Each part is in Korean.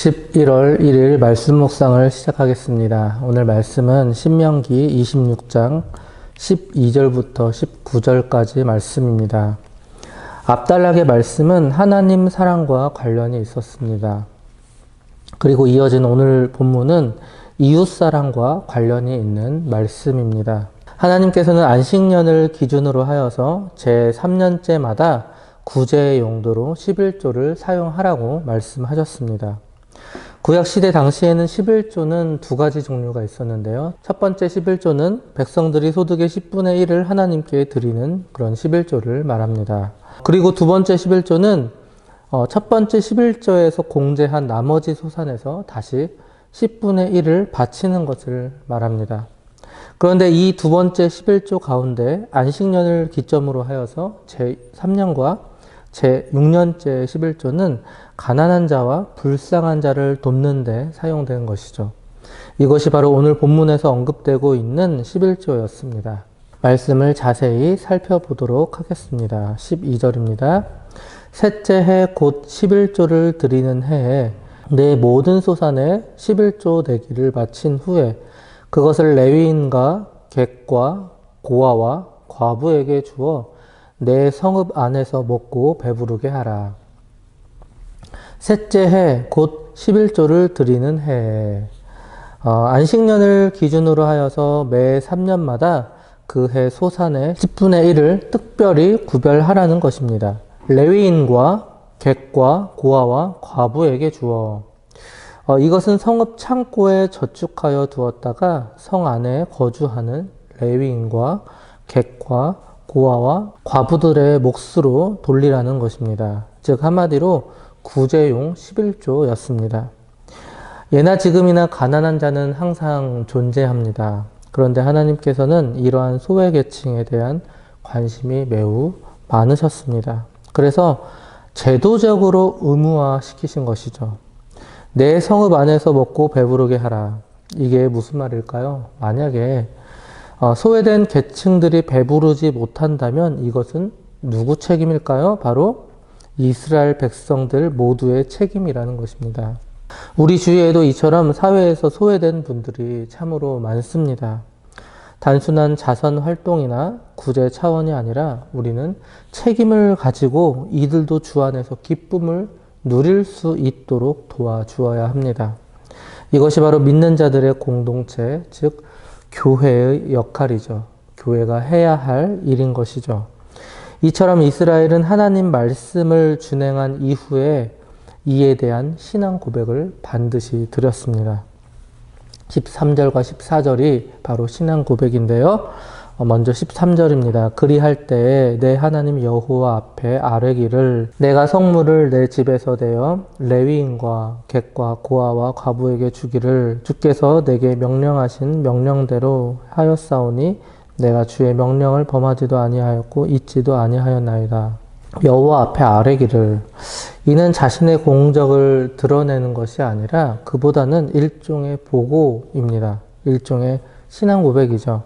11월 1일 말씀 묵상을 시작하겠습니다. 오늘 말씀은 신명기 26장 12절부터 19절까지 말씀입니다. 앞단락의 말씀은 하나님 사랑과 관련이 있었습니다. 그리고 이어진 오늘 본문은 이웃사랑과 관련이 있는 말씀입니다. 하나님께서는 안식년을 기준으로 하여서 제3년째마다 구제의 용도로 11조를 사용하라고 말씀하셨습니다. 구약시대 당시에는 11조는 두 가지 종류가 있었는데요. 첫 번째 11조는 백성들이 소득의 10분의 1을 하나님께 드리는 그런 11조를 말합니다. 그리고 두 번째 11조는 첫 번째 11조에서 공제한 나머지 소산에서 다시 10분의 1을 바치는 것을 말합니다. 그런데 이 두 번째 11조 가운데 안식년을 기점으로 하여서 제3년과 제6년째 11조는 가난한 자와 불쌍한 자를 돕는 데 사용된 것이죠. 이것이 바로 오늘 본문에서 언급되고 있는 11조였습니다. 말씀을 자세히 살펴보도록 하겠습니다. 12절입니다. 셋째 해 곧 11조를 드리는 해에 내 모든 소산에 11조 내기를 마친 후에 그것을 레위인과 객과 고아와 과부에게 주어 내 성읍 안에서 먹고 배부르게 하라. 셋째 해 곧 11조를 드리는 해에 안식년을 기준으로 하여서 매 3년마다 그 해 소산의 10분의 1을 특별히 구별하라는 것입니다. 레위인과 객과 고아와 과부에게 주어 이것은 성읍 창고에 저축하여 두었다가 성 안에 거주하는 레위인과 객과 고아와 과부들의 몫으로 돌리라는 것입니다. 즉 한마디로 구제용 11조였습니다. 예나 지금이나 가난한 자는 항상 존재합니다. 그런데 하나님께서는 이러한 소외계층에 대한 관심이 매우 많으셨습니다. 그래서 제도적으로 의무화시키신 것이죠. 내 성읍 안에서 먹고 배부르게 하라. 이게 무슨 말일까요? 만약에 소외된 계층들이 배부르지 못한다면 이것은 누구 책임일까요? 바로 이스라엘 백성들 모두의 책임이라는 것입니다. 우리 주위에도 이처럼 사회에서 소외된 분들이 참으로 많습니다. 단순한 자선 활동이나 구제 차원이 아니라 우리는 책임을 가지고 이들도 주 안에서 기쁨을 누릴 수 있도록 도와주어야 합니다. 이것이 바로 믿는 자들의 공동체, 즉 교회의 역할이죠. 교회가 해야 할 일인 것이죠. 이처럼 이스라엘은 하나님 말씀을 준행한 이후에 이에 대한 신앙 고백을 반드시 드렸습니다. 13절과 14절이 바로 신앙 고백인데요. 먼저 13절입니다. 그리할 때에 내 하나님 여호와 앞에 아뢰기를 내가 성물을 내 집에서 대어 레위인과 객과 고아와 과부에게 주기를 주께서 내게 명령하신 명령대로 하였사오니 내가 주의 명령을 범하지도 아니하였고 잊지도 아니하였나이다. 여호와 앞에 아뢰기를 이는 자신의 공적을 드러내는 것이 아니라 그보다는 일종의 보고입니다. 일종의 신앙 고백이죠.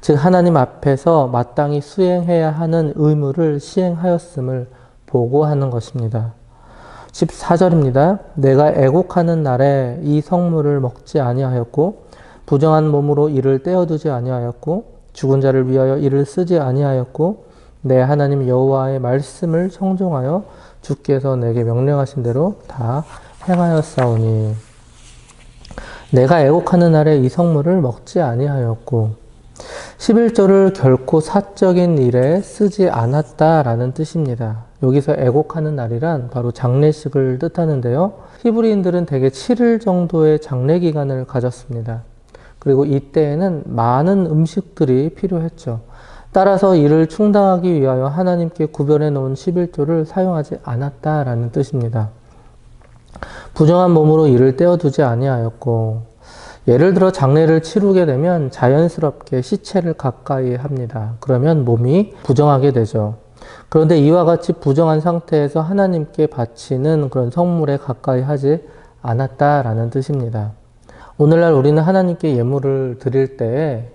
즉 하나님 앞에서 마땅히 수행해야 하는 의무를 시행하였음을 보고하는 것입니다. 14절입니다. 내가 애곡하는 날에 이 성물을 먹지 아니하였고 부정한 몸으로 이를 떼어두지 아니하였고 죽은 자를 위하여 이를 쓰지 아니하였고 내 하나님 여호와의 말씀을 청종하여 주께서 내게 명령하신 대로 다 행하였사오니 내가 애곡하는 날에 이 성물을 먹지 아니하였고 11조를 결코 사적인 일에 쓰지 않았다라는 뜻입니다. 여기서 애곡하는 날이란 바로 장례식을 뜻하는데요. 히브리인들은 대개 7일 정도의 장례 기간을 가졌습니다. 그리고 이때에는 많은 음식들이 필요했죠. 따라서 이를 충당하기 위하여 하나님께 구별해 놓은 11조를 사용하지 않았다라는 뜻입니다. 부정한 몸으로 이를 떼어두지 아니하였고 예를 들어 장례를 치르게 되면 자연스럽게 시체를 가까이 합니다. 그러면 몸이 부정하게 되죠. 그런데 이와 같이 부정한 상태에서 하나님께 바치는 그런 성물에 가까이 하지 않았다라는 뜻입니다. 오늘날 우리는 하나님께 예물을 드릴 때에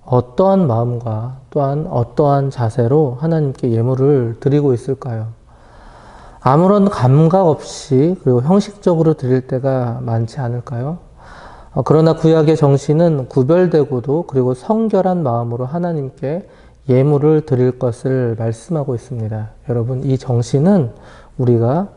어떠한 마음과 또한 어떠한 자세로 하나님께 예물을 드리고 있을까요? 아무런 감각 없이 그리고 형식적으로 드릴 때가 많지 않을까요? 그러나 구약의 정신은 구별되고도 그리고 성결한 마음으로 하나님께 예물을 드릴 것을 말씀하고 있습니다. 여러분, 이 정신은 우리가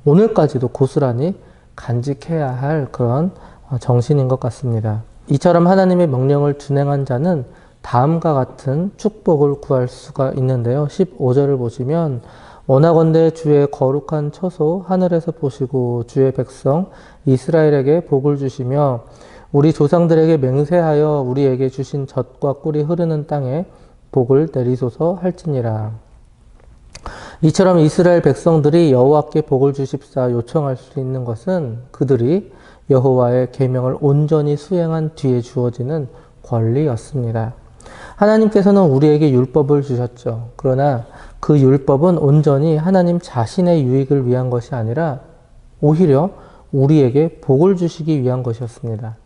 오늘까지도 고스란히 간직해야 할 그런 정신인 것 같습니다. 이처럼 하나님의 명령을 준행한 자는 다음과 같은 축복을 구할 수가 있는데요. 15절을 보시면 원하건대 주의 거룩한 처소 하늘에서 보시고 주의 백성 이스라엘에게 복을 주시며 우리 조상들에게 맹세하여 우리에게 주신 젖과 꿀이 흐르는 땅에 복을 내리소서 할지니라. 이처럼 이스라엘 백성들이 여호와께 복을 주십사 요청할 수 있는 것은 그들이 여호와의 계명을 온전히 수행한 뒤에 주어지는 권리였습니다. 하나님께서는 우리에게 율법을 주셨죠. 그러나 그 율법은 온전히 하나님 자신의 유익을 위한 것이 아니라 오히려 우리에게 복을 주시기 위한 것이었습니다.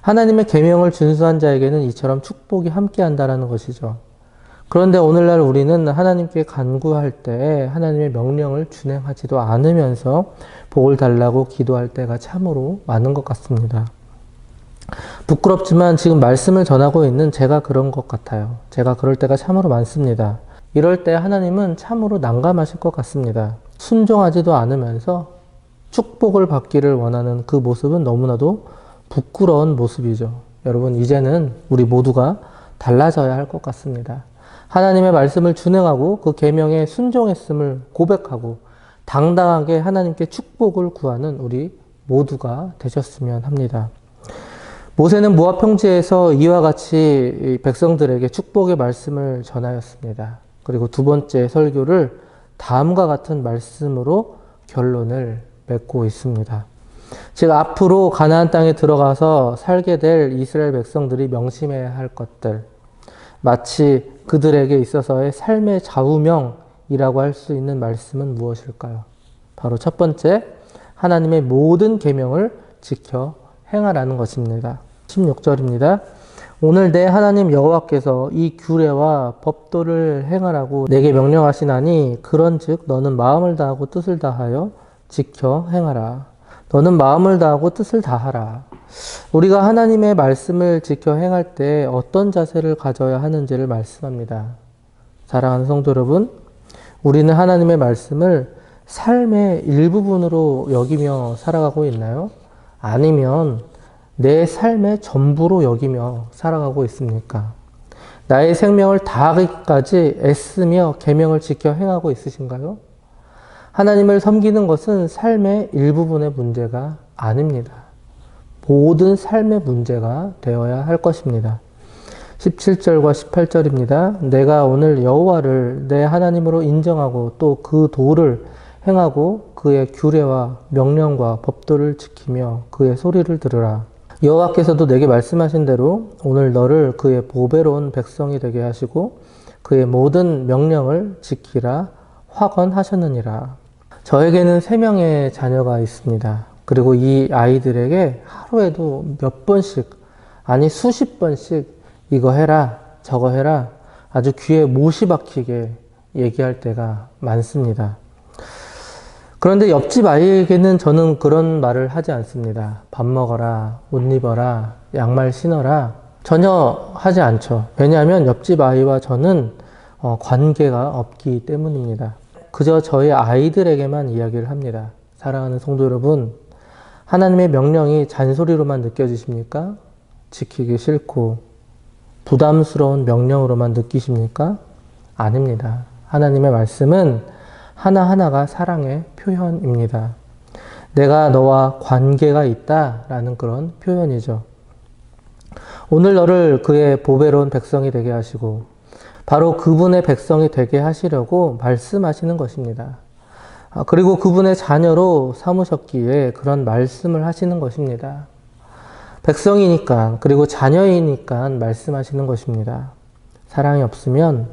하나님의 계명을 준수한 자에게는 이처럼 축복이 함께한다는 것이죠. 그런데 오늘날 우리는 하나님께 간구할 때 하나님의 명령을 준행하지도 않으면서 복을 달라고 기도할 때가 참으로 많은 것 같습니다. 부끄럽지만 지금 말씀을 전하고 있는 제가 그런 것 같아요. 제가 그럴 때가 참으로 많습니다. 이럴 때 하나님은 참으로 난감하실 것 같습니다. 순종하지도 않으면서 축복을 받기를 원하는 그 모습은 너무나도 부끄러운 모습이죠. 여러분, 이제는 우리 모두가 달라져야 할 것 같습니다. 하나님의 말씀을 준행하고 그 계명에 순종했음을 고백하고 당당하게 하나님께 축복을 구하는 우리 모두가 되셨으면 합니다. 모세는 모압 평지에서 이와 같이 백성들에게 축복의 말씀을 전하였습니다. 그리고 두 번째 설교를 다음과 같은 말씀으로 결론을 맺고 있습니다. 즉 앞으로 가나안 땅에 들어가서 살게 될 이스라엘 백성들이 명심해야 할 것들, 마치 그들에게 있어서의 삶의 좌우명이라고 할 수 있는 말씀은 무엇일까요? 바로 첫 번째, 하나님의 모든 계명을 지켜 행하라는 것입니다. 16절입니다. 오늘 내 하나님 여호와께서 이 규례와 법도를 행하라고 내게 명령하시나니 그런즉 너는 마음을 다하고 뜻을 다하여 지켜 행하라. 너는 마음을 다하고 뜻을 다하라. 우리가 하나님의 말씀을 지켜 행할 때 어떤 자세를 가져야 하는지를 말씀합니다. 사랑하는 성도 여러분, 우리는 하나님의 말씀을 삶의 일부분으로 여기며 살아가고 있나요? 아니면 내 삶의 전부로 여기며 살아가고 있습니까? 나의 생명을 다하기까지 애쓰며 계명을 지켜 행하고 있으신가요? 하나님을 섬기는 것은 삶의 일부분의 문제가 아닙니다. 모든 삶의 문제가 되어야 할 것입니다. 17절과 18절입니다. 내가 오늘 여호와를 내 하나님으로 인정하고 또 그 도를 행하고 그의 규례와 명령과 법도를 지키며 그의 소리를 들으라. 여호와께서도 내게 말씀하신 대로 오늘 너를 그의 보배로운 백성이 되게 하시고 그의 모든 명령을 지키라 확언하셨느니라. 저에게는 3명의 자녀가 있습니다. 그리고 이 아이들에게 하루에도 몇 번씩, 아니 수십 번씩 이거 해라, 저거 해라 아주 귀에 못이 박히게 얘기할 때가 많습니다. 그런데 옆집 아이에게는 저는 그런 말을 하지 않습니다. 밥 먹어라, 옷 입어라, 양말 신어라 전혀 하지 않죠. 왜냐하면 옆집 아이와 저는 관계가 없기 때문입니다. 그저 저희 아이들에게만 이야기를 합니다. 사랑하는 성도 여러분, 하나님의 명령이 잔소리로만 느껴지십니까? 지키기 싫고 부담스러운 명령으로만 느끼십니까? 아닙니다. 하나님의 말씀은 하나하나가 사랑의 표현입니다. 내가 너와 관계가 있다라는 그런 표현이죠. 오늘 너를 그의 보배로운 백성이 되게 하시고 바로 그분의 백성이 되게 하시려고 말씀하시는 것입니다. 그리고 그분의 자녀로 삼으셨기에 그런 말씀을 하시는 것입니다. 백성이니까 그리고 자녀이니까 말씀하시는 것입니다. 사랑이 없으면,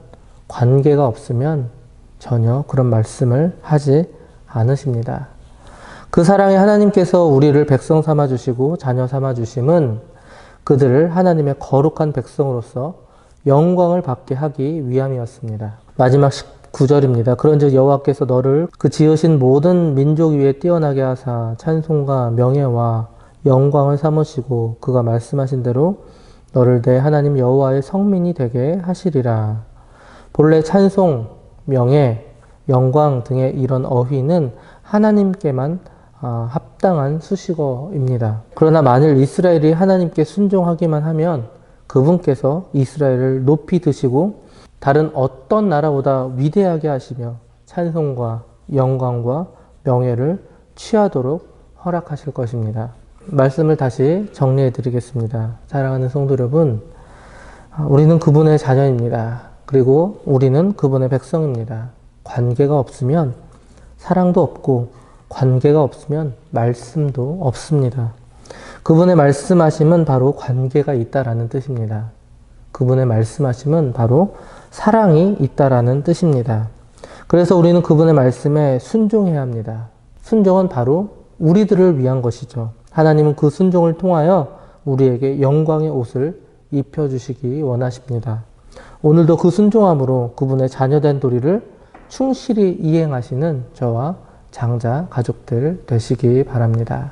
관계가 없으면 전혀 그런 말씀을 하지 않으십니다. 그 사랑의 하나님께서 우리를 백성 삼아주시고 자녀 삼아주심은 그들을 하나님의 거룩한 백성으로서 영광을 받게 하기 위함이었습니다. 마지막 9절입니다. 그런즉 여호와께서 너를 그 지으신 모든 민족 위에 뛰어나게 하사 찬송과 명예와 영광을 삼으시고 그가 말씀하신 대로 너를 내 하나님 여호와의 성민이 되게 하시리라. 본래 찬송, 명예, 영광 등의 이런 어휘는 하나님께만 합당한 수식어입니다. 그러나 만일 이스라엘이 하나님께 순종하기만 하면 그분께서 이스라엘을 높이 드시고 다른 어떤 나라보다 위대하게 하시며 찬송과 영광과 명예를 취하도록 허락하실 것입니다. 말씀을 다시 정리해 드리겠습니다. 사랑하는 성도 여러분, 우리는 그분의 자녀입니다. 그리고 우리는 그분의 백성입니다. 관계가 없으면 사랑도 없고 관계가 없으면 말씀도 없습니다. 그분의 말씀하심은 바로 관계가 있다라는 뜻입니다. 그분의 말씀하심은 바로 사랑이 있다라는 뜻입니다. 그래서 우리는 그분의 말씀에 순종해야 합니다. 순종은 바로 우리들을 위한 것이죠. 하나님은 그 순종을 통하여 우리에게 영광의 옷을 입혀주시기 원하십니다. 오늘도 그 순종함으로 그분의 자녀된 도리를 충실히 이행하시는 저와 장자 가족들 되시기 바랍니다.